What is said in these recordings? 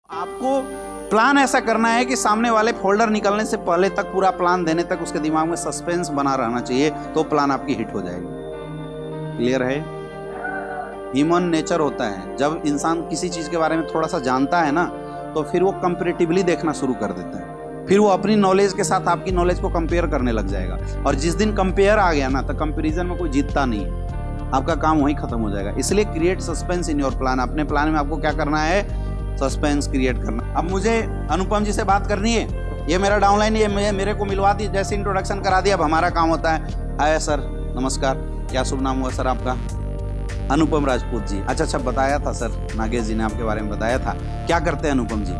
आपको प्लान ऐसा करना है कि सामने वाले फोल्डर निकलने से पहले तक पूरा प्लान देने तक उसके दिमाग में सस्पेंस बना रहना चाहिए, तो प्लान आपकी हिट हो जाएगी। क्लियर है? ह्यूमन नेचर होता है, जब इंसान किसी चीज के बारे में थोड़ा सा जानता है ना, तो फिर वो कंपैरेटिवली देखना शुरू कर देता है। फिर वो अपनी नॉलेज के साथ आपकी नॉलेज को कंपेयर करने लग जाएगा, और जिस दिन कंपेयर आ गया ना, तो कंपैरिजन में कोई जीतता नहीं है, आपका काम वहीं खत्म हो जाएगा। इसलिए create suspense in your plan. अपने प्लान में आपको क्या करना है? सस्पेंस क्रिएट करना। अब मुझे अनुपम जी से बात करनी है, ये मेरा डाउनलाइन, ये मेरे को मिलवा दी, जैसे इंट्रोडक्शन करा दिया, अब हमारा काम होता है। हाय सर, नमस्कार, क्या शुभ नाम हुआ सर आपका? अनुपम राजपूत जी। अच्छा, बताया था सर, नागेश जी ने आपके बारे में बताया था। क्या करते हैं अनुपम जी?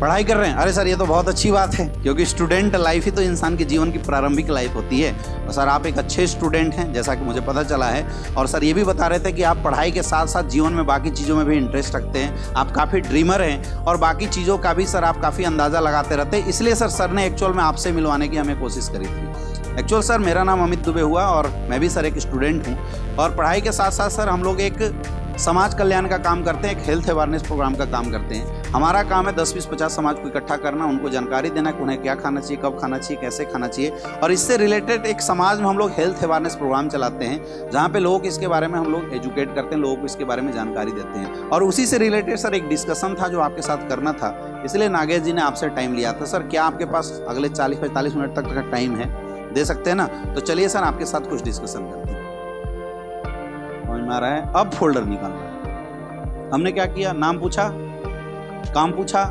पढ़ाई कर रहे हैं? अरे सर, ये तो बहुत अच्छी बात है, क्योंकि स्टूडेंट लाइफ ही तो इंसान के जीवन की प्रारंभिक लाइफ होती है। और सर, आप एक अच्छे स्टूडेंट हैं, जैसा कि मुझे पता चला है। और सर, ये भी बता रहे थे कि आप पढ़ाई के साथ साथ जीवन में बाकी चीज़ों में भी इंटरेस्ट रखते हैं, आप काफ़ी ड्रीमर हैं, और बाकी चीज़ों का भी सर आप काफ़ी अंदाज़ा लगाते रहते हैं। इसलिए सर ने एक्चुअल में आपसे मिलवाने की हमें कोशिश करी थी। एक्चुअल सर, मेरा नाम अमित दुबे हुआ, और मैं भी सर एक स्टूडेंट हूँ। और पढ़ाई के साथ साथ सर हम लोग एक समाज कल्याण का काम करते हैं, एक हेल्थ अवेयरनेस प्रोग्राम का काम करते हैं। हमारा काम है 10, 20, 50 समाज को इकट्ठा करना, उनको जानकारी देना कि उन्हें क्या खाना चाहिए, कब खाना चाहिए, कैसे खाना चाहिए। और इससे रिलेटेड एक समाज में हम लोग हेल्थ अवेयरनेस प्रोग्राम चलाते हैं, जहाँ पे लोगों को इसके बारे में हम लोग एजुकेट करते हैं, लोगों को इसके बारे में जानकारी देते हैं। और उसी से रिलेटेड सर एक डिस्कशन था जो आपके साथ करना था, इसलिए नागेश जी ने आपसे टाइम लिया था। सर, क्या आपके पास अगले 40-45 मिनट तक का टाइम है? दे सकते हैं ना? तो चलिए सर, आपके साथ कुछ डिस्कशन करते हैं। समझ में आ रहा है? अब फोल्डर निकालना है। हमने क्या किया? नाम पूछा, काम पूछा,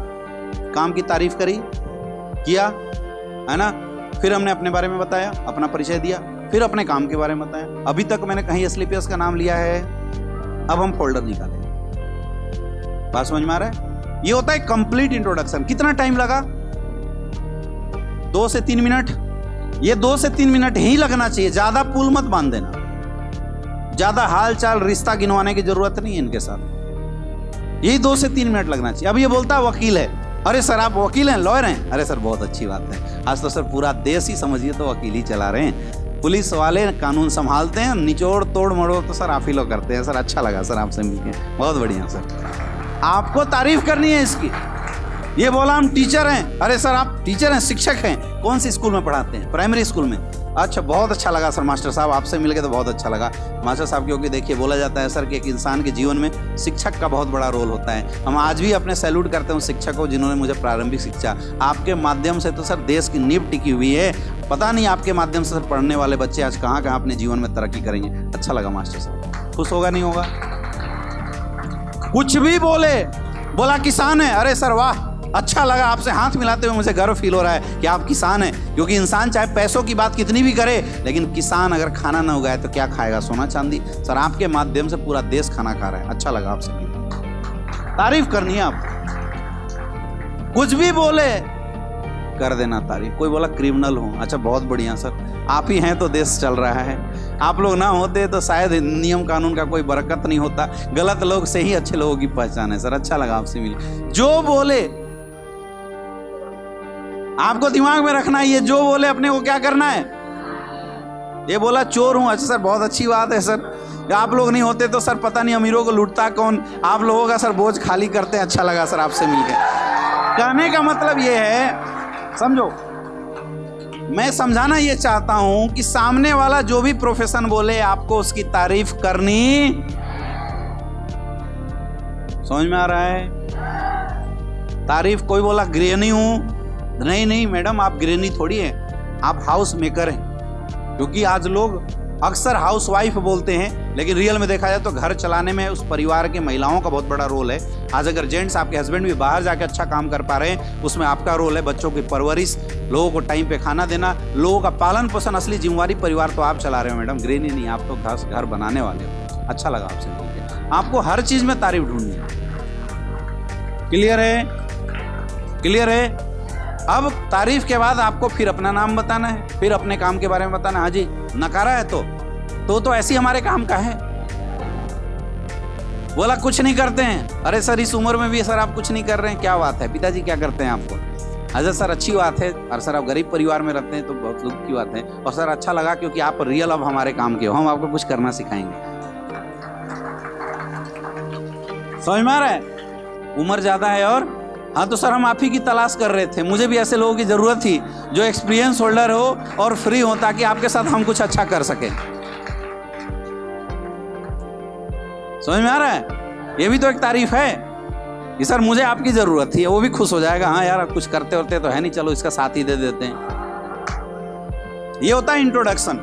काम की तारीफ करी, किया, है ना? फिर हमने अपने बारे में बताया, अपना परिचय दिया, फिर अपने काम के बारे में बताया। अभी तक मैंने कहीं एसलीपीएस का नाम लिया है? अब हम फोल्डर निकालेंगे। बात समझ में आ रहा है? ये होता है कंप्लीट इंट्रोडक्शन। कितना टाइम लगा? 2 से 3 मिनट। ये 2 से 3 मिनट ही लगना चाहिए, ज्यादा पुल मत बांध देना, ज्यादा हाल चाल रिश्ता गिनवाने की जरूरत नहीं है इनके साथ। यही 2 से 3 मिनट लगना चाहिए। अब ये बोलता है वकील है। अरे सर, आप वकील हैं, लॉयर हैं? अरे सर, बहुत अच्छी बात है। आज तो सर पूरा देश ही समझिए तो वकील ही चला रहे हैं। पुलिस वाले कानून संभालते हैं, निचोड़ तोड़ मरोड़ तो सर आप ही लोग करते हैं। सर, अच्छा लगा सर आपसे मिलकर, बहुत बढ़िया सर। आपको तारीफ करनी है इसकी। ये बोला हम टीचर हैं। अरे सर, आप टीचर हैं, शिक्षक हैं? कौन सी स्कूल में पढ़ाते हैं? प्राइमरी स्कूल में। अच्छा, बहुत अच्छा लगा सर मास्टर साहब, आपसे मिलके तो बहुत अच्छा लगा मास्टर साहब। क्योंकि देखिए, बोला जाता है सर कि एक इंसान के जीवन में शिक्षक का बहुत बड़ा रोल होता है। हम आज भी अपने सैल्यूट करते हैं उन शिक्षकों जिन्होंने मुझे प्रारंभिक शिक्षा, आपके माध्यम से तो सर देश की नींव टिकी हुई है। पता नहीं आपके माध्यम से सर पढ़ने वाले बच्चे आज कहाँ कहाँ अपने जीवन में तरक्की करेंगे। अच्छा लगा मास्टर साहब। खुश होगा नहीं होगा? कुछ भी बोला किसान है। अरे सर वाह, अच्छा लगा आपसे हाथ मिलाते हुए, मुझे गर्व फील हो रहा है कि आप किसान हैं। क्योंकि इंसान चाहे पैसों की बात कितनी भी करे, लेकिन किसान अगर खाना ना उगाए तो क्या खाएगा? सोना चांदी। सर, आपके माध्यम से पूरा देश खाना खा रहा है। अच्छा लगा आपसे, तारीफ करनी है आप। कुछ भी बोले कर देना तारीफ। कोई बोला क्रिमिनल हूं, अच्छा बहुत बढ़िया सर, आप ही हैं तो देश चल रहा है। आप लोग ना होते तो शायद नियम कानून का कोई बरकत नहीं होता। गलत लोग से ही अच्छे लोगों की पहचान है। सर, अच्छा लगा आपसे मिले। जो बोले आपको दिमाग में रखना है, ये जो बोले अपने को क्या करना है? ये बोला चोर हूं, अच्छा सर बहुत अच्छी बात है सर। आप लोग नहीं होते तो सर पता नहीं अमीरों को लूटता कौन, आप लोगों का सर बोझ खाली करते हैं। अच्छा लगा सर आपसे मिलकर। कहने का मतलब ये है, समझो, मैं समझाना ये चाहता हूं कि सामने वाला जो भी प्रोफेशन बोले, आपको उसकी तारीफ करनी। समझ में आ रहा है? तारीफ, कोई बोला गृहिणी हूं, नहीं मैडम, आप गृहिणी थोड़ी हैं, आप हाउस मेकर हैं। क्योंकि आज लोग अक्सर हाउस वाइफ बोलते हैं, लेकिन रियल में देखा जाए तो घर चलाने में उस परिवार के महिलाओं का बहुत बड़ा रोल है। आज अगर जेंट्स, आपके हस्बैंड भी बाहर जाके अच्छा काम कर पा रहे हैं, उसमें आपका रोल है। बच्चों की परवरिश, लोगों को टाइम पे खाना देना, लोगों का पालन पोषण, असली जिम्मेवारी परिवार तो आप चला रहे हो मैडम, गृहिणी नहीं। आप तो घर बनाने वाले हो। अच्छा लगा आपसे मिलकर। आपको हर चीज में तारीफ ढूंढनी है। क्लियर है? क्लियर है? अब तारीफ के बाद आपको फिर अपना नाम बताना है, फिर अपने काम के बारे में बताना। हाँ जी, नकारा है तो ऐसी हमारे काम का है। बोला कुछ नहीं करते हैं। अरे सर, इस उम्र में भी सर आप कुछ नहीं कर रहे हैं, क्या बात है? पिताजी क्या करते हैं आपको? अच्छा सर, अच्छी बात है। और सर, आप गरीब परिवार में रहते हैं तो बहुत दुख की बात है। और सर, अच्छा लगा क्योंकि आप रियल अब हमारे काम के हो, हम आपको कुछ करना सिखाएंगे। समझ में आ रहा है? उम्र ज़्यादा है और हाँ तो सर हम आप ही की तलाश कर रहे थे, मुझे भी ऐसे लोगों की ज़रूरत थी जो एक्सपीरियंस होल्डर हो और फ्री हो, ताकि आपके साथ हम कुछ अच्छा कर सकें। समझ में आ रहा है? ये भी तो एक तारीफ है कि सर मुझे आपकी ज़रूरत थी, वो भी खुश हो जाएगा, हाँ यार कुछ करते होते तो है नहीं, चलो इसका साथ ही दे देते हैं। ये होता है इंट्रोडक्शन।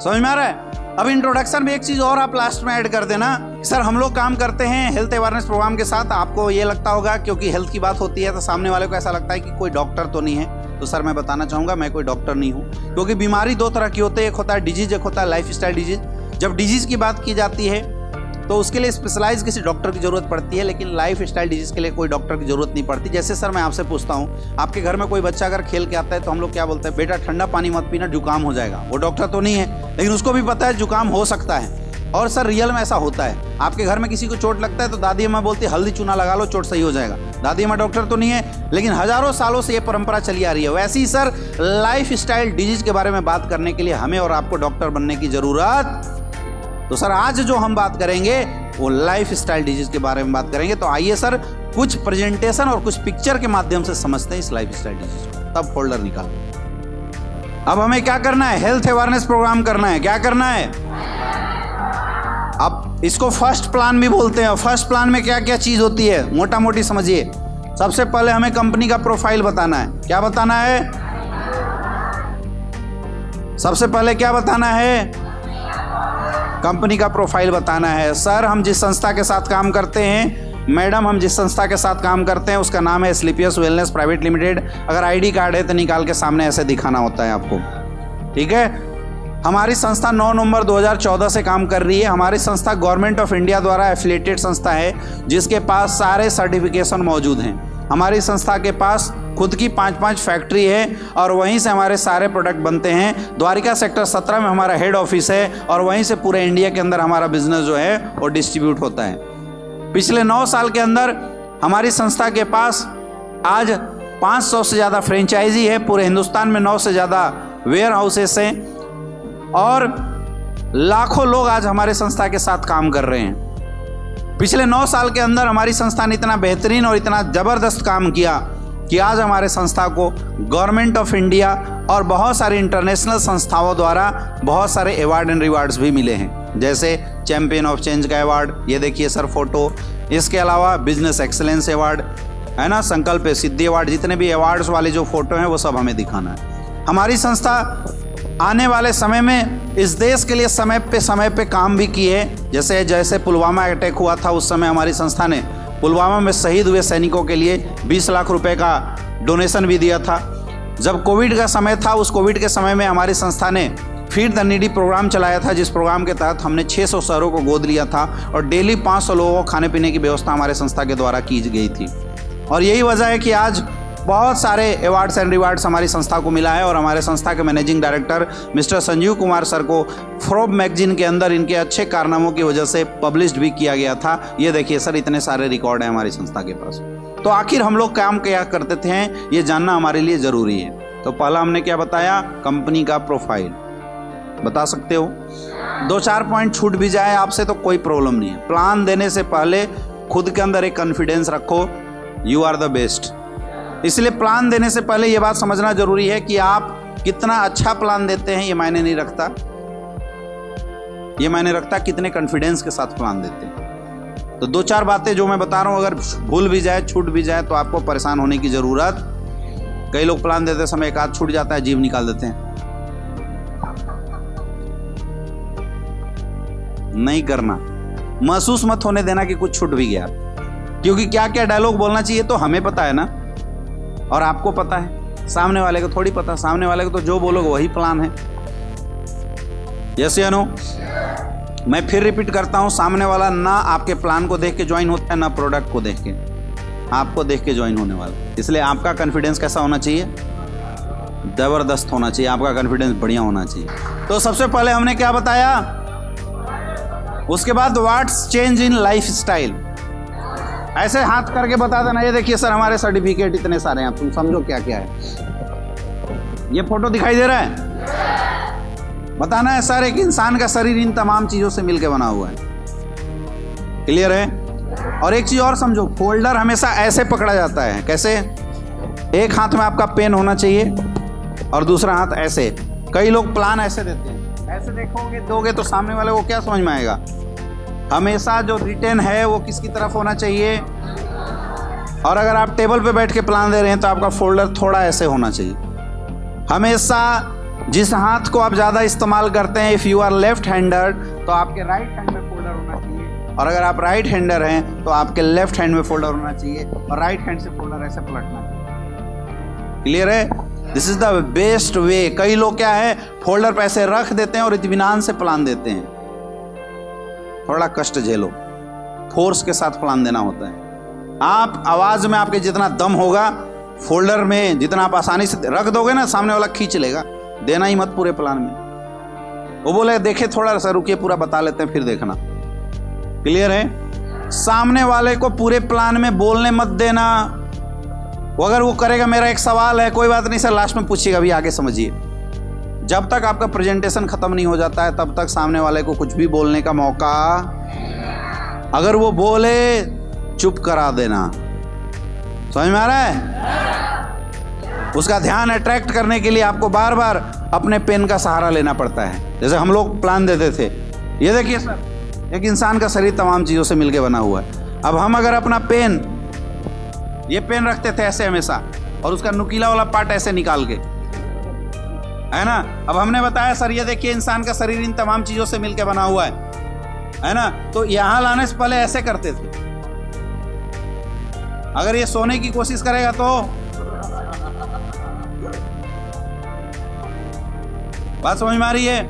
समझ में आ रहा है? अब इंट्रोडक्शन में एक चीज़ और आप लास्ट में ऐड कर देना, सर हम लोग काम करते हैं हेल्थ अवेयरनेस प्रोग्राम के साथ। आपको ये लगता होगा क्योंकि हेल्थ की बात होती है तो सामने वाले को ऐसा लगता है कि कोई डॉक्टर तो नहीं है। तो सर मैं बताना चाहूँगा मैं कोई डॉक्टर नहीं हूँ, क्योंकि बीमारी दो तरह की होती है, एक होता है डिजीज, एक होता है लाइफ स्टाइल डिजीज। जब डिजीज की बात की जाती है तो उसके लिए स्पेशलाइज किसी डॉक्टर की जरूरत पड़ती है, लेकिन लाइफ स्टाइल डिजीज के लिए कोई डॉक्टर की जरूरत नहीं पड़ती। जैसे सर मैं आपसे पूछता हूँ, आपके घर में कोई बच्चा अगर खेल के आता है तो हम लोग क्या बोलते हैं, बेटा ठंडा पानी मत पीना जुकाम हो जाएगा। वो डॉक्टर तो नहीं है, लेकिन उसको भी पता है जुकाम हो सकता है। और सर रियल में ऐसा होता है, आपके घर में किसी को चोट लगता है तो दादी अम्मा बोलती है हल्दी चूना लगा लो चोट सही हो जाएगा। दादी अम्मा डॉक्टर तो नहीं है, लेकिन हजारों सालों से ये परंपरा चली आ रही है। वैसे ही सर लाइफ स्टाइल डिजीज के बारे में बात करने के लिए हमें और आपको डॉक्टर बनने की जरूरत। तो सर आज जो हम बात करेंगे वो लाइफ स्टाइल डिजीज के बारे में बात करेंगे। तो आइए सर कुछ प्रेजेंटेशन और कुछ पिक्चर के माध्यम से समझते हैं इस लाइफ स्टाइल डिजीज को। तब फोल्डर निकाल। अब हमें क्या करना है, हेल्थ अवेयरनेस प्रोग्राम करना है। क्या करना है, अब इसको फर्स्ट प्लान भी बोलते हैं। फर्स्ट प्लान में क्या क्या चीज होती है मोटा मोटी समझिए। सबसे पहले हमें कंपनी का प्रोफाइल बताना है। क्या बताना है? सबसे पहले क्या बताना है? कंपनी का प्रोफाइल बताना है। सर हम जिस संस्था के साथ काम करते हैं, मैडम हम जिस संस्था के साथ काम करते हैं उसका नाम है स्लीपियस वेलनेस प्राइवेट लिमिटेड। अगर आईडी कार्ड है तो निकाल के सामने ऐसे दिखाना होता है आपको, ठीक है। हमारी संस्था 9 नवंबर 2014 से काम कर रही है। हमारी संस्था गवर्नमेंट ऑफ इंडिया द्वारा एफिलिएटेड संस्था है, जिसके पास सारे सर्टिफिकेशन मौजूद हैं। हमारी संस्था के पास खुद की 5-5 फैक्ट्री है और वहीं से हमारे सारे प्रोडक्ट बनते हैं। द्वारिका सेक्टर 17 में हमारा हेड ऑफिस है और वहीं से पूरे इंडिया के अंदर हमारा बिजनेस जो है वो डिस्ट्रीब्यूट होता है। पिछले 9 साल के अंदर हमारी संस्था के पास आज 500 से ज़्यादा फ्रेंचाइजी है। पूरे हिंदुस्तान में 9 से ज़्यादा वेयर हाउसेस हैं और लाखों लोग आज हमारे संस्था के साथ काम कर रहे हैं। पिछले 9 साल के अंदर हमारी संस्था ने इतना बेहतरीन और इतना ज़बरदस्त काम किया कि आज हमारे संस्था को गवर्नमेंट ऑफ इंडिया और बहुत सारी इंटरनेशनल संस्थाओं द्वारा बहुत सारे अवार्ड एंड रिवार्ड्स भी मिले हैं, जैसे चैंपियन ऑफ चेंज का अवार्ड, ये देखिए सर फोटो। इसके अलावा बिजनेस एक्सीलेंस अवार्ड है ना, संकल्प सिद्धि अवार्ड, जितने भी अवार्ड्स वाले जो फोटो हैं वो सब हमें दिखाना है। हमारी संस्था आने वाले समय में इस देश के लिए समय पे काम भी किए। जैसे पुलवामा अटैक हुआ था उस समय हमारी संस्था ने पुलवामा में शहीद हुए सैनिकों के लिए 20 लाख रुपए का डोनेशन भी दिया था। जब कोविड का समय था, उस कोविड के समय में हमारी संस्था ने फीड द नीडी प्रोग्राम चलाया था, जिस प्रोग्राम के तहत हमने 600 शहरों को गोद लिया था और डेली 500 लोगों को खाने पीने की व्यवस्था हमारे संस्था के द्वारा की गई थी। और यही वजह है कि आज बहुत सारे अवार्ड्स एंड रिवार्ड्स हमारी संस्था को मिला है। और हमारे संस्था के managing director mister Sanjeev Kumar sir को फोर्ब्स मैगजीन के अंदर इनके अच्छे कारनामों की वजह से पब्लिश्ड भी किया गया था। ये देखिए सर, इतने सारे रिकॉर्ड हैं हमारी संस्था के पास। तो आखिर हम लोग काम क्या करते थे ये जानना हमारे लिए ज़रूरी है। तो पहला हमने क्या बताया, कंपनी का प्रोफाइल बता सकते हो। 2-4 पॉइंट छूट भी जाए आपसे तो कोई प्रॉब्लम नहीं है। प्लान देने से पहले खुद के अंदर एक कॉन्फिडेंस रखो, यू आर द बेस्ट। इसलिए प्लान देने से पहले ये बात समझना जरूरी है कि आप कितना अच्छा प्लान देते हैं, ये मायने नहीं रखता। ये मायने रखता कितने कॉन्फिडेंस के साथ प्लान देते हैं। तो 2-4 बातें जो मैं बता रहा हूं, अगर भूल भी जाए, छूट भी जाए तो आपको परेशान होने की जरूरत। कई लोग प्लान देते समय एक आध छूट जाता है, जीव निकाल देते हैं। नहीं करना, महसूस मत होने देना कि कुछ छूट भी गया, क्योंकि क्या क्या डायलॉग बोलना चाहिए तो हमें पता है ना, और आपको पता है, सामने वाले को थोड़ी पता। सामने वाले को तो जो बोलोगे वही प्लान है। यस या नो? मैं फिर रिपीट करता हूं, सामने वाला ना आपके प्लान को देख के ज्वाइन होता है, ना प्रोडक्ट को देख के, आपको देख के ज्वाइन होने वाला। इसलिए आपका कॉन्फिडेंस कैसा होना चाहिए? जबरदस्त होना चाहिए, आपका कॉन्फिडेंस बढ़िया होना चाहिए। तो सबसे पहले हमने क्या बताया, उसके बाद what's change in life style. ऐसे हाथ करके बता देना, ये देखिए सर हमारे सर्टिफिकेट इतने सारे हैं, तुम समझो क्या क्या है। ये फोटो दिखाई दे रहा है, बताना है सर एक इंसान का शरीर इन तमाम चीजों से मिलकर बना हुआ है। क्लियर है? और एक चीज और समझो, फोल्डर हमेशा ऐसे पकड़ा जाता है। कैसे? एक हाथ में आपका पेन होना चाहिए और दूसरा हाथ ऐसे। कई लोग प्लान ऐसे देते हैं, ऐसे देखोगे दोगे तो सामने वाले को क्या समझ में आएगा? हमेशा जो रिटेन है वो किसकी तरफ होना चाहिए। और अगर आप टेबल पे बैठ के प्लान दे रहे हैं तो आपका फोल्डर थोड़ा ऐसे होना चाहिए। हमेशा जिस हाथ को आप ज़्यादा इस्तेमाल करते हैं, if you are left hander, तो आपके राइट हैंड में फोल्डर होना चाहिए, और अगर आप राइट हैंडर हैं तो आपके लेफ्ट हैंड में फोल्डर होना चाहिए, और राइट हैंड से फोल्डर ऐसे पलटना चाहिए। क्लियर है? This is the best way. कई लोग क्या है, फोल्डर पे ऐसे रख देते हैं और इत्मीनान से प्लान देते हैं। थोड़ा कष्ट झेलो, फोर्स के साथ प्लान देना होता है। आप आवाज में आपके जितना दम होगा, फोल्डर में जितना आप आसानी से रख दोगे ना, सामने वाला खींच लेगा। देना ही मत पूरे प्लान में। वो बोले देखे थोड़ा सा रुकिए, पूरा बता लेते हैं फिर देखना। क्लियर है? सामने वाले को पूरे प्लान में बोलने मत देना। वो अगर वो करेगा, मेरा एक सवाल है, कोई बात नहीं सर, लास्ट में पूछिएगा, अभी आगे समझिए। जब तक आपका प्रेजेंटेशन खत्म नहीं हो जाता है तब तक सामने वाले को कुछ भी बोलने का मौका, अगर वो बोले चुप करा देना। समझ में आ रहा है? उसका ध्यान अट्रैक्ट करने के लिए आपको बार बार अपने पेन का सहारा लेना पड़ता है। जैसे हम लोग प्लान देते थे, ये देखिए सर, एक इंसान का शरीर तमाम चीज़ों से मिलकर बना हुआ है। अब हम अगर अपना पेन, ये पेन रखते थे ऐसे हमेशा, और उसका नुकीला वाला पार्ट ऐसे निकाल के, है ना। अब हमने बताया सर ये देखिए इंसान का शरीर इन तमाम चीज़ों से मिलकर बना हुआ है ना। तो यहाँ लाने से पहले ऐसे करते थे। अगर ये सोने की कोशिश करेगा तो बात समझ में आ रही है?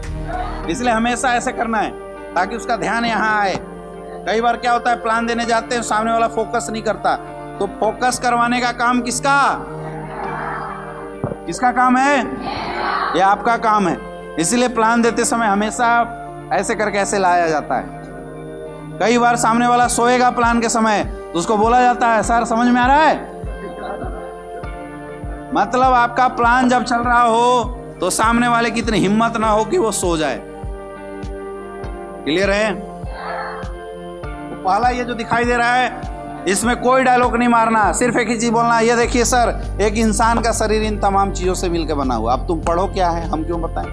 इसलिए हमेशा ऐसे करना है ताकि उसका ध्यान यहाँ आए। कई बार क्या होता है, प्लान देने जाते हैं, सामने वाला फोकस नहीं करता, तो फोकस करवाने का काम किसका काम है? ये आपका काम है। इसलिए प्लान देते समय हमेशा ऐसे करके ऐसे लाया जाता है। कई बार सामने वाला सोएगा प्लान के समय, तो उसको बोला जाता है सर समझ में आ रहा है? मतलब आपका प्लान जब चल रहा हो तो सामने वाले की इतनी हिम्मत ना हो कि वो सो जाए। क्लियर है? तो पहला ये जो दिखाई दे रहा है, इसमें कोई डायलॉग नहीं मारना, सिर्फ एक ही चीज बोलना, ये देखिए सर एक इंसान का शरीर इन तमाम चीजों से मिलकर बना हुआ। अब तुम पढ़ो क्या है, हम क्यों बताएं?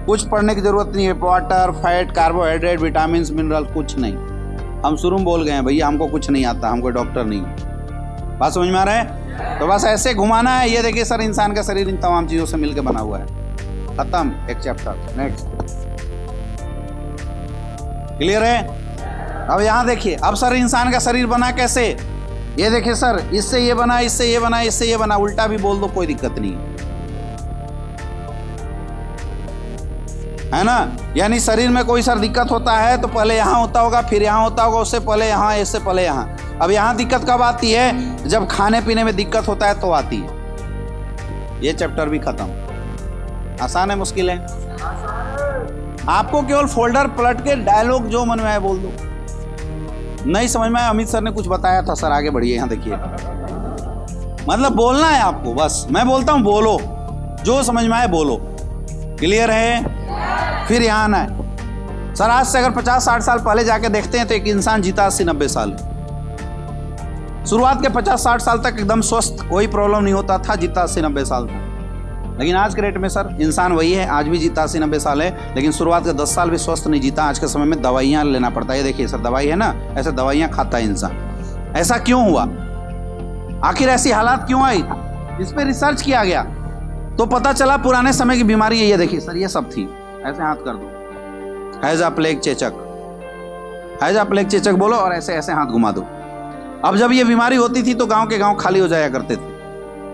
कुछ पढ़ने की जरूरत नहीं है। Water, fat, carbohydrate, vitamin, mineral, कुछ नहीं। हम शुरू में बोल गए हैं भैया हमको कुछ नहीं आता, हम कोई डॉक्टर नहीं। बात समझ में आ रहा है? तो बस ऐसे घुमाना है। ये देखिए सर इंसान का शरीर इन तमाम चीजों से मिलकर बना हुआ है। खत्म, एक चैप्टर। नेक्स्ट। क्लियर है? अब यहां देखिए, अब सर इंसान का शरीर बना कैसे? ये देखिए सर इससे ये बना, इससे ये बना, इससे ये बना। उल्टा भी बोल दो, कोई दिक्कत नहीं है ना। यानी शरीर में कोई सर दिक्कत होता है तो पहले यहाँ होता होगा, फिर यहाँ होता होगा, उससे पहले यहाँ, इससे पहले यहाँ। अब यहाँ दिक्कत कब आती है? जब खाने पीने में दिक्कत होता है तो आती है। ये चैप्टर भी खत्म। आसान है मुश्किल है? आपको केवल फोल्डर पलट के डायलॉग जो मन में आए बोल दो। नहीं समझ में आया? अमित सर ने कुछ बताया था सर, आगे बढ़िए। यहाँ देखिए, मतलब बोलना है आपको, बस मैं बोलता हूँ बोलो, जो समझ में आए बोलो। क्लियर है? फिर यहाँ आना है। सर आज से अगर 50-60 साल पहले जाके देखते हैं तो एक इंसान जीता 80-90 साल। शुरुआत के 50-60 साल तक एकदम स्वस्थ, कोई प्रॉब्लम नहीं होता था, जीता 80-90 साल तक। लेकिन आज के रेट में सर इंसान वही है, आज भी जीता 80-90 साल है, लेकिन शुरुआत के 10 साल भी स्वस्थ नहीं जीता। आज के समय में दवाइयाँ लेना पड़ता है। ये देखिए सर दवाई है ना, ऐसे दवाइयाँ खाता है इंसान। ऐसा क्यों हुआ? आखिर ऐसी हालात क्यों आई? इस पर रिसर्च किया गया तो पता चला पुराने समय की बीमारी है। ये देखिए सर ये सब थी। ऐसे हाथ कर दो, हैजा प्लेग चेचक, हैजा प्लेग चेचक बोलो और ऐसे ऐसे हाथ घुमा दो। अब जब ये बीमारी होती थी तो गांव के गांव खाली हो जाया करते थे।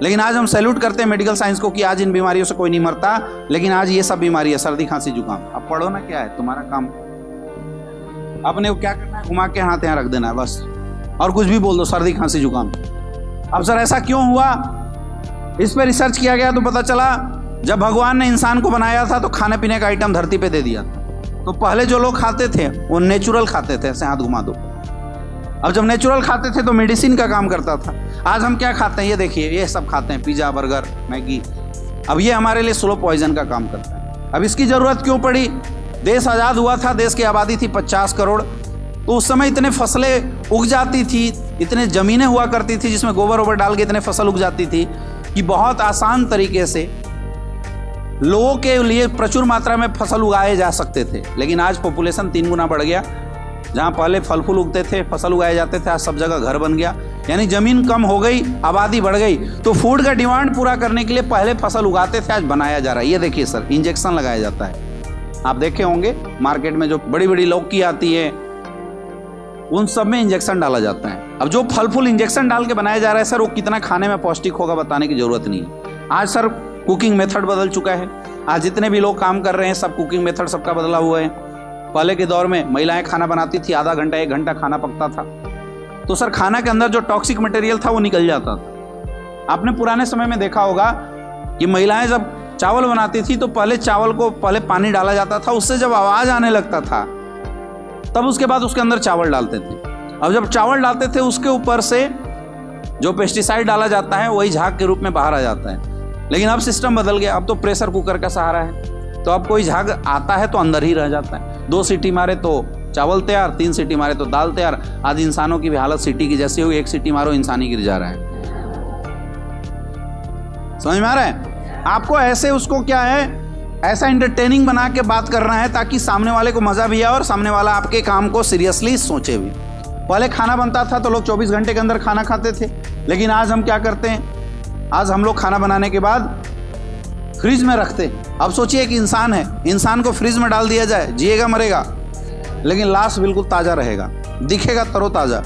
लेकिन आज हम सैल्यूट करते हैं मेडिकल साइंस को कि आज इन बीमारियों से कोई नहीं मरता, लेकिन आज ये सब बीमारी है, सर्दी खांसी जुकाम। अब पढ़ो ना, क्या है तुम्हारा काम? आपने क्या करना है, घुमा के हाथ यहाँ रख देना है बस, और कुछ भी बोल दो, सर्दी खांसी जुकाम। अब सर ऐसा क्यों हुआ? इस पर रिसर्च किया गया तो पता चला जब भगवान ने इंसान को बनाया था तो खाने पीने का आइटम धरती पे दे दिया था। तो पहले जो लोग खाते थे वो नेचुरल खाते थे, ऐसे हाथ घुमा दो। अब जब नेचुरल खाते थे तो मेडिसिन का काम करता था। आज हम क्या खाते हैं? ये देखिए ये सब खाते हैं, पिज्जा, बर्गर, मैगी। अब ये हमारे लिए स्लो पॉइजन का काम करता है। अब इसकी जरूरत क्यों पड़ी? देश आज़ाद हुआ था, देश की आबादी थी 50 करोड़, तो उस समय इतने फसलें उग जाती थी, इतने ज़मीनें हुआ करती थी जिसमें गोबर वोबर डाल के इतने फसल उग जाती थी कि बहुत आसान तरीके से लोगों के लिए प्रचुर मात्रा में फसल उगाए जा सकते थे। लेकिन आज पॉपुलेशन 3 गुना बढ़ गया। जहाँ पहले फल फूल उगते थे, फसल उगाए जाते थे, आज सब जगह घर बन गया। यानी ज़मीन कम हो गई, आबादी बढ़ गई, तो फूड का डिमांड पूरा करने के लिए पहले फसल उगाते थे, आज बनाया जा रहा है। ये देखिए सर, इंजेक्शन लगाया जाता है। आप देखे होंगे मार्केट में जो बड़ी बड़ी लौकी आती है, उन सब में इंजेक्शन डाला जाता है। अब जो फल फूल इंजेक्शन डाल के बनाया जा रहा है सर, वो कितना खाने में पौष्टिक होगा बताने की जरूरत नहीं है। आज सर कुकिंग मेथड बदल चुका है। आज जितने भी लोग काम कर रहे हैं, सब कुकिंग मेथड सबका बदला हुआ है। पहले के दौर में महिलाएं खाना बनाती थी, आधा घंटा 1 घंटा खाना पकता था, तो सर खाना के अंदर जो टॉक्सिक मटेरियल था वो निकल जाता था। आपने पुराने समय में देखा होगा कि महिलाएं जब चावल बनाती थी तो पहले चावल को पहले पानी डाला जाता था, उससे जब आवाज आने लगता था तब उसके बाद उसके अंदर चावल डालते थे। अब जब चावल डालते थे उसके ऊपर से जो पेस्टिसाइड डाला जाता है वही झाग के रूप में बाहर आ जाता है। लेकिन अब सिस्टम बदल गया, अब तो प्रेशर कुकर का सहारा है, तो अब कोई झाग आता है तो अंदर ही रह जाता है। 2 सीटी मारे तो चावल तैयार, 3 सीटी मारे तो दाल तैयार। आज इंसानों की भी हालत सीटी की जैसी हुई, 1 सीटी मारो इंसान ही गिर जा रहा है। समझ में आ रहा है? आपको ऐसे उसको क्या है, ऐसा एंटरटेनिंग बना के बात करना है ताकि सामने वाले को मजा भी आए और सामने वाला आपके काम को सीरियसली सोचे भी। पहले खाना बनता था तो लोग 24 घंटे के अंदर खाना खाते थे, लेकिन आज हम क्या करते हैं, आज हम लोग खाना बनाने के बाद फ्रिज में रखते हैं। अब सोचिए कि इंसान है, इंसान को फ्रिज में डाल दिया जाए, जिएगा मरेगा, लेकिन लाश बिल्कुल ताज़ा रहेगा, दिखेगा तरोताज़ा।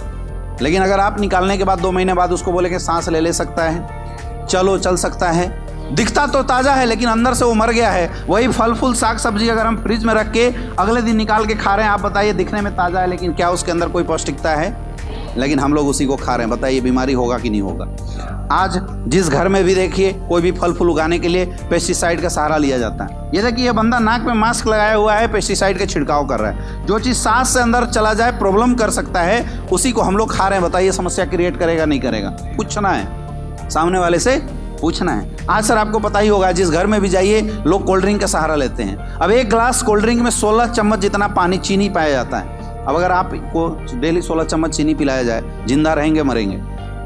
लेकिन अगर आप निकालने के बाद 2 महीने बाद उसको बोले कि सांस ले सकता है, चल सकता है, दिखता तो ताज़ा है लेकिन अंदर से वो मर गया है। वही फल फूल साग सब्जी अगर हम फ्रिज में रख के अगले दिन निकाल के खा रहे हैं, आप बताइए दिखने में ताज़ा है लेकिन क्या उसके अंदर कोई पौष्टिकता है? लेकिन हम लोग उसी को खा रहे हैं। बताइए बीमारी होगा कि नहीं होगा? आज जिस घर में भी देखिए कोई भी फल फूल उगाने के लिए पेस्टिसाइड का सहारा लिया जाता है। ये देखिए ये बंदा नाक में मास्क लगाया हुआ है, पेस्टिसाइड का छिड़काव कर रहा है। जो चीज़ सांस से अंदर चला जाए प्रॉब्लम कर सकता है, उसी को हम लोग खा रहे हैं। बताइए समस्या क्रिएट करेगा नहीं करेगा? पूछना है, सामने वाले से पूछना है। आज सर आपको पता ही होगा, जिस घर में भी जाइए लोग कोल्ड ड्रिंक का सहारा लेते हैं। अब 1 ग्लास कोल्ड ड्रिंक में 16 चम्मच जितना पानी चीनी पाया जाता है। अब अगर आपको डेली 16 चम्मच चीनी पिलाया जाए, जिंदा रहेंगे मरेंगे?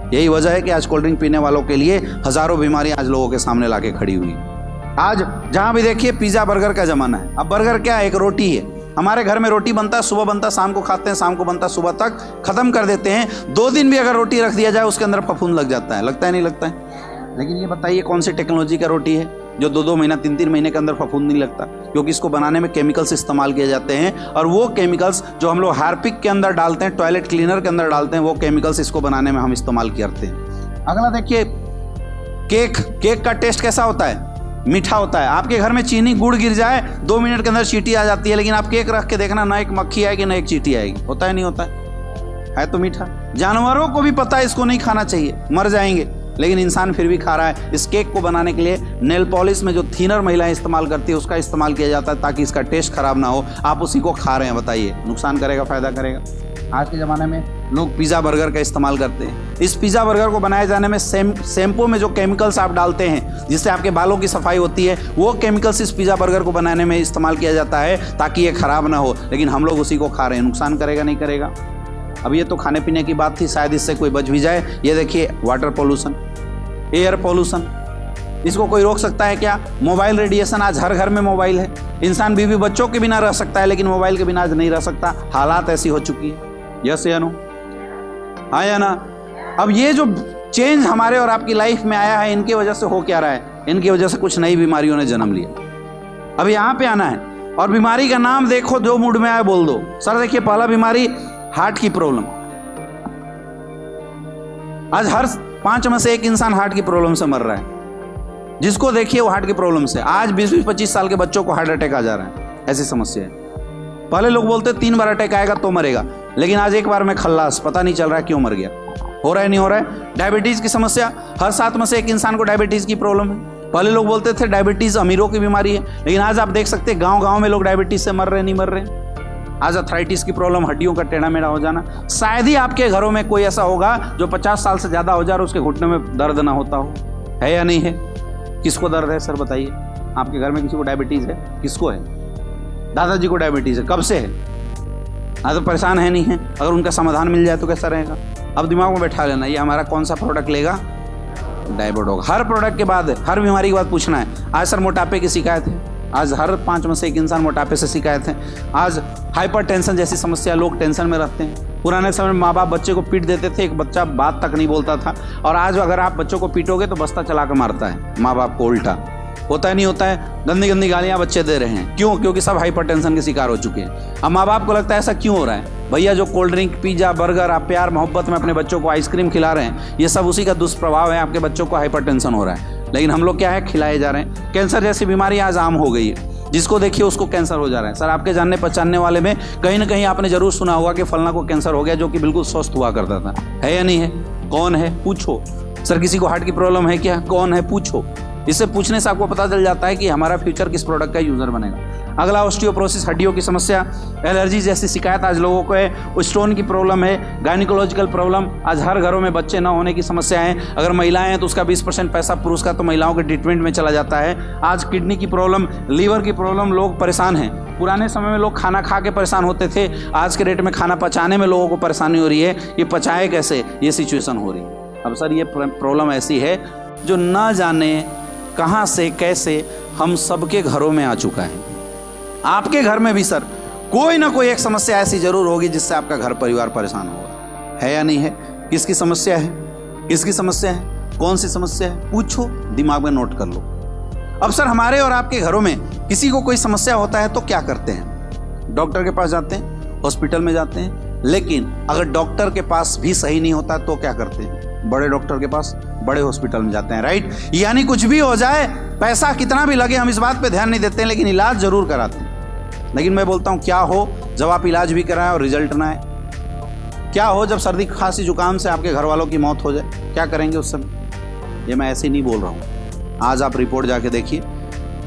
यही वजह है कि आज कोल्ड ड्रिंक पीने वालों के लिए हजारों बीमारियां आज लोगों के सामने लाके खड़ी हुई। आज जहां भी देखिए पिज्जा बर्गर का जमाना है। अब बर्गर क्या है? एक रोटी है। हमारे घर में रोटी बनता है, सुबह बनता है, शाम को खाते हैं, शाम को बनता है, सुबह तक खत्म कर देते हैं। 2 दिन भी अगर रोटी रख दिया जाए उसके अंदर फफूंद लग जाता है। लगता है नहीं लगता है? लेकिन ये बताइए कौन सी टेक्नोलॉजी का रोटी है जो 2-2 महीना 3-3 महीने के अंदर फफूंद नहीं लगता? क्योंकि इसको बनाने में केमिकल्स इस्तेमाल किए जाते हैं, और वो केमिकल्स जो हम लोग हार्पिक के अंदर डालते हैं, टॉयलेट क्लीनर के अंदर डालते हैं, वो केमिकल्स इसको बनाने में हम इस्तेमाल करते हैं। अगला देखिए केक का टेस्ट कैसा होता है? मीठा होता है। आपके घर में चीनी गुड़ गिर जाए 2 मिनट के अंदर चींटी आ जाती है, लेकिन आप केक रख के देखना, ना एक मक्खी आएगी ना एक चींटी आएगी। होता है नहीं होता है तो मीठा। जानवरों को भी पता है इसको नहीं खाना चाहिए, मर जाएंगे, लेकिन इंसान फिर भी खा रहा है। इस केक को बनाने के लिए नेल पॉलिश में जो थिनर महिलाएं इस्तेमाल करती है उसका इस्तेमाल किया जाता है ताकि इसका टेस्ट खराब ना हो। आप उसी को खा रहे हैं, बताइए नुकसान करेगा फायदा करेगा? आज के ज़माने में लोग पिज़्ज़ा बर्गर का इस्तेमाल करते हैं। इस पिज़्ज़ा बर्गर को बनाए जाने में शैम्पू में जो केमिकल्स आप डालते हैं जिससे आपके बालों की सफाई होती है, वो केमिकल्स इस पिज़्ज़ा बर्गर को बनाने में इस्तेमाल किया जाता है ताकि ये खराब ना हो, लेकिन हम लोग उसी को खा रहे हैं। नुकसान करेगा नहीं करेगा? अब ये तो खाने पीने की बात थी, शायद इससे कोई बच भी जाए। ये देखिए वाटर पोल्यूशन, एयर पोल्यूशन, इसको कोई रोक सकता है क्या? मोबाइल रेडिएशन, आज हर घर में मोबाइल है। इंसान बीवी बच्चों के बिना रह सकता है लेकिन मोबाइल के बिना आज नहीं रह सकता। हालात ऐसी हो चुकी है। यस या नो? हाँ या ना? अब ये जो चेंज हमारे और आपकी लाइफ में आया है, इनकी वजह से हो क्या रहा है? इनकी वजह से कुछ नई बीमारियों ने जन्म लिया। अब यहाँ पे आना है और बीमारी का नाम देखो, जो मूड में आए बोल दो। सर देखिए पहला बीमारी हार्ट की प्रॉब्लम। आज हर 5 में से 1 इंसान हार्ट की प्रॉब्लम से मर रहा है। जिसको देखिए वो हार्ट की प्रॉब्लम से। आज 20-25 साल के बच्चों को हार्ट अटैक आ जा रहा है, ऐसी समस्या है। पहले लोग बोलते 3 बार अटैक आएगा तो मरेगा, लेकिन आज 1 बार में खल्लास, पता नहीं चल रहा है क्यों मर गया। हो रहा है नहीं हो रहा है? डायबिटीज की समस्या, हर 7 में से 1 इंसान को डायबिटीज की प्रॉब्लम है। पहले लोग बोलते थे डायबिटीज अमीरों की बीमारी है, लेकिन आज आप देख सकते हैं गाँव में लोग डायबिटीज से मर रहे नहीं मर रहे। आज अर्थराइटिस की प्रॉब्लम, हड्डियों का टेढ़ा मेढ़ा हो जाना। शायद ही आपके घरों में कोई ऐसा होगा जो 50 साल से ज़्यादा हो जाए और उसके घुटने में दर्द ना होता हो। है या नहीं है? किसको दर्द है सर बताइए? आपके घर में किसी को डायबिटीज़ है? किसको है? दादाजी को डायबिटीज़ है। कब से है? तो परेशान है नहीं है, अगर उनका समाधान मिल जाए तो कैसा रहेगा। अब दिमाग में बैठा लेना, ये हमारा कौन सा प्रोडक्ट लेगा, डायबोडोग। हर प्रोडक्ट के बाद, हर बीमारी के बाद पूछना है, आज सर मोटापे की शिकायत है, आज हर 5 में से 1 इंसान मोटापे से शिकायत है। आज हाइपरटेंशन जैसी समस्या, लोग टेंशन में रहते हैं। पुराने समय में माँ बाप बच्चे को पीट देते थे, एक बच्चा बात तक नहीं बोलता था, और आज अगर आप बच्चों को पीटोगे तो बस्ता चला कर मारता है माँ बाप को, उल्टा होता है नहीं होता है। गंदी गंदी गालियाँ बच्चे दे रहे हैं, क्यों? क्योंकि सब हाइपरटेंशन के शिकार हो चुके हैं। अब माँ बाप को लगता है ऐसा क्यों हो रहा है, भैया जो कोल्ड ड्रिंक, पिज्जा, बर्गर, आप प्यार मोहब्बत में अपने बच्चों को आइसक्रीम खिला रहे हैं, ये सब उसी का दुष्प्रभाव है, आपके बच्चों को हाइपरटेंशन हो रहा है। लेकिन हम लोग क्या है, खिलाए जा रहे हैं। कैंसर जैसी बीमारी आज आम हो गई है, जिसको देखिए उसको कैंसर हो जा रहा है। सर आपके जानने पहचानने वाले में कहीं ना कहीं आपने जरूर सुना होगा कि फलना को कैंसर हो गया, जो कि बिल्कुल स्वस्थ हुआ करता था। है या नहीं है? कौन है? पूछो। सर किसी को हार्ट की प्रॉब्लम है क्या? कौन है? पूछो। इससे पूछने से आपको पता चल जाता है कि हमारा फ्यूचर किस प्रोडक्ट का यूजर बनेगा। अगला ऑस्टियोपोरोसिस, हड्डियों की समस्या, एलर्जी जैसी शिकायत आज लोगों को है। स्टोन की प्रॉब्लम है, गायनिकोलॉजिकल प्रॉब्लम, आज हर घरों में बच्चे न होने की समस्या है। अगर महिलाएं हैं तो उसका 20% पैसा पुरुष का तो महिलाओं के ट्रीटमेंट में चला जाता है। आज किडनी की प्रॉब्लम, लीवर की प्रॉब्लम, लोग परेशान हैं। पुराने समय में लोग खाना खा के परेशान होते थे, आज के डेट में खाना पचाने में लोगों को परेशानी हो रही है। ये पचाए कैसे, ये सिचुएशन हो रही है। अब सर ये प्रॉब्लम ऐसी है जो न जाने कहाँ से कैसे हम सबके घरों में आ चुका है। आपके घर में भी सर कोई ना कोई एक समस्या ऐसी जरूर होगी जिससे आपका घर परिवार परेशान होगा। है या नहीं है? किसकी समस्या है? किसकी समस्या है? कौन सी समस्या है? पूछो, दिमाग में नोट कर लो। अब सर हमारे और आपके घरों में किसी को कोई समस्या होता है तो क्या करते हैं? डॉक्टर के पास जाते हैं, हॉस्पिटल में जाते हैं। लेकिन अगर डॉक्टर के पास भी सही नहीं होता तो क्या करते हैं? बड़े डॉक्टर के पास, बड़े हॉस्पिटल में जाते हैं, राइट। यानी कुछ भी हो जाए, पैसा कितना भी लगे, हम इस बात पे ध्यान नहीं देते हैं, लेकिन इलाज जरूर कराते हैं। लेकिन मैं बोलता हूं, क्या हो जब आप इलाज भी कराएं और रिजल्ट ना आए? क्या हो जब सर्दी खांसी जुकाम से आपके घर वालों की मौत हो जाए? क्या करेंगे उस समय? ये मैं ऐसे ही नहीं बोल रहा हूं। आज आप रिपोर्ट जाके देखिए,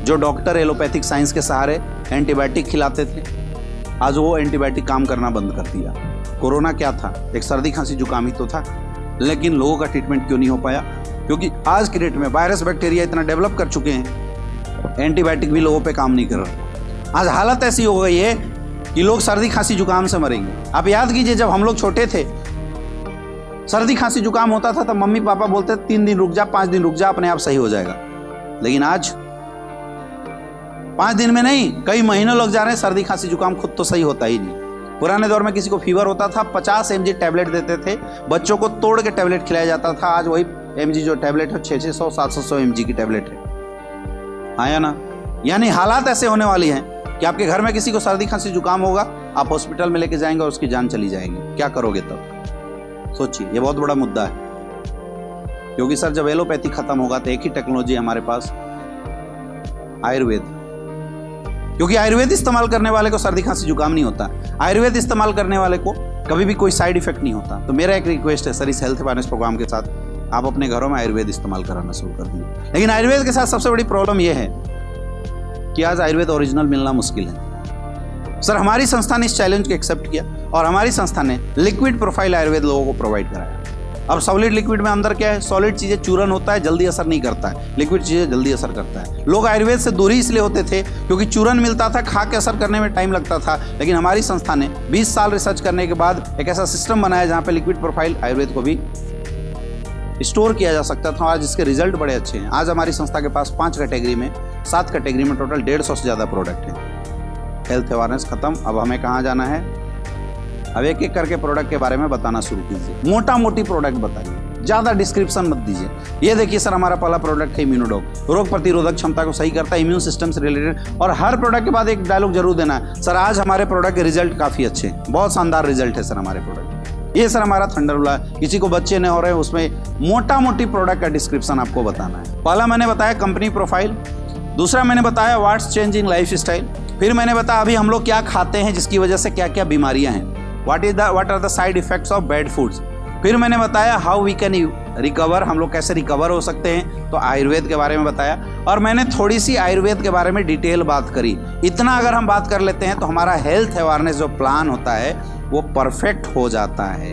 जो डॉक्टर एलोपैथिक साइंस के सहारे एंटीबायोटिक खिलाते थे, आज वो एंटीबायोटिक काम करना बंद कर दिया। कोरोना क्या था? एक सर्दी खांसी जुकाम ही तो था, लेकिन लोगों का ट्रीटमेंट क्यों नहीं हो पाया? क्योंकि आज की डेट में वायरस बैक्टीरिया इतना डेवलप कर चुके हैं, एंटीबायोटिक भी लोगों पे काम नहीं कर रहा। आज हालत ऐसी हो गई है कि लोग सर्दी खांसी जुकाम से मरेंगे। आप याद कीजिए, जब हम लोग छोटे थे, सर्दी खांसी जुकाम होता था तब मम्मी पापा बोलते 3 दिन रुक जा, 5 दिन रुक जा, अपने आप सही हो जाएगा। लेकिन आज 5 दिन में नहीं, कई महीनों लग जा रहे हैं, सर्दी खांसी जुकाम खुद तो सही होता ही नहीं। पुराने दौर में किसी को फीवर होता था, 50 mg टैबलेट देते थे, बच्चों को तोड़ के टैबलेट खिलाया जाता था। आज वही mg जो टैबलेट है 600 700 mg की टैबलेट है। आया ना? यानी हालात ऐसे होने वाली हैं कि आपके घर में किसी को सर्दी खांसी जुकाम होगा, आप हॉस्पिटल में लेके जाएंगे और उसकी जान चली जाएगी। क्या करोगे तब? सोचिए, ये बहुत बड़ा मुद्दा है। क्योंकि सर जब एलोपैथी खत्म होगा तो एक ही टेक्नोलॉजी हमारे पास, आयुर्वेद। क्योंकि आयुर्वेद इस्तेमाल करने वाले को सर्दी खांसी जुकाम नहीं होता, आयुर्वेद इस्तेमाल करने वाले को कभी भी कोई साइड इफेक्ट नहीं होता। तो मेरा एक रिक्वेस्ट है सर, इस हेल्थ अवेयरनेस प्रोग्राम के साथ आप अपने घरों में आयुर्वेद इस्तेमाल कराना शुरू कर दीजिए। लेकिन आयुर्वेद के साथ सबसे बड़ी प्रॉब्लम यह है कि आज आयुर्वेद ओरिजिनल मिलना मुश्किल है। सर हमारी संस्था ने इस चैलेंज को एक्सेप्ट किया और हमारी संस्था ने लिक्विड प्रोफाइल आयुर्वेद लोगों को प्रोवाइड कराया। अब सॉलिड लिक्विड में अंदर क्या है? सॉलिड चीजें चूरन होता है, जल्दी असर नहीं करता है, लिक्विड चीजें जल्दी असर करता है। लोग आयुर्वेद से दूरी इसलिए होते थे क्योंकि चूरन मिलता था, खा के असर करने में टाइम लगता था। लेकिन हमारी संस्था ने 20 साल रिसर्च करने के बाद एक ऐसा सिस्टम बनाया जहाँ पे लिक्विड प्रोफाइल आयुर्वेद को भी स्टोर किया जा सकता था, और जिसके रिजल्ट बड़े अच्छे हैं। आज हमारी संस्था के पास 5 कैटेगरी में, 7 कैटेगरी में टोटल 150 से ज़्यादा प्रोडक्ट हैं। हेल्थ अवेयरनेस खत्म, अब हमें कहाँ जाना है? अब एक एक करके प्रोडक्ट के बारे में बताना शुरू कीजिए। मोटा मोटी प्रोडक्ट बताइए, ज़्यादा डिस्क्रिप्शन मत दीजिए। ये देखिए सर, हमारा पहला प्रोडक्ट है इम्यूनोडॉग, रोग प्रतिरोधक क्षमता को सही करता है, इम्यून सिस्टम से रिलेटेड। और हर प्रोडक्ट के बाद एक डायलॉग जरूर देना है, सर आज हमारे प्रोडक्ट के रिजल्ट काफ़ी अच्छे हैं, बहुत शानदार रिजल्ट है सर हमारे प्रोडक्ट। ये सर हमारा थंडरबोल्ट है, किसी को बच्चे नहीं हो रहे हैं, उसमें मोटा मोटी प्रोडक्ट का डिस्क्रिप्शन आपको बताना है। पहला मैंने बताया कंपनी प्रोफाइल, दूसरा मैंने बताया व्हाट्स चेंजिंग लाइफ स्टाइल, फिर मैंने बताया अभी हम लोग क्या खाते हैं जिसकी वजह से क्या क्या बीमारियां हैं, what are the side effects of bad foods. फिर मैंने बताया हाउ वी कैन रिकवर, हम लोग कैसे रिकवर हो सकते हैं, तो आयुर्वेद के बारे में बताया। और मैंने थोड़ी सी आयुर्वेद के बारे में डिटेल बात करी। इतना अगर हम बात कर लेते हैं तो हमारा हेल्थ अवेयरनेस जो प्लान होता है वो परफेक्ट हो जाता है।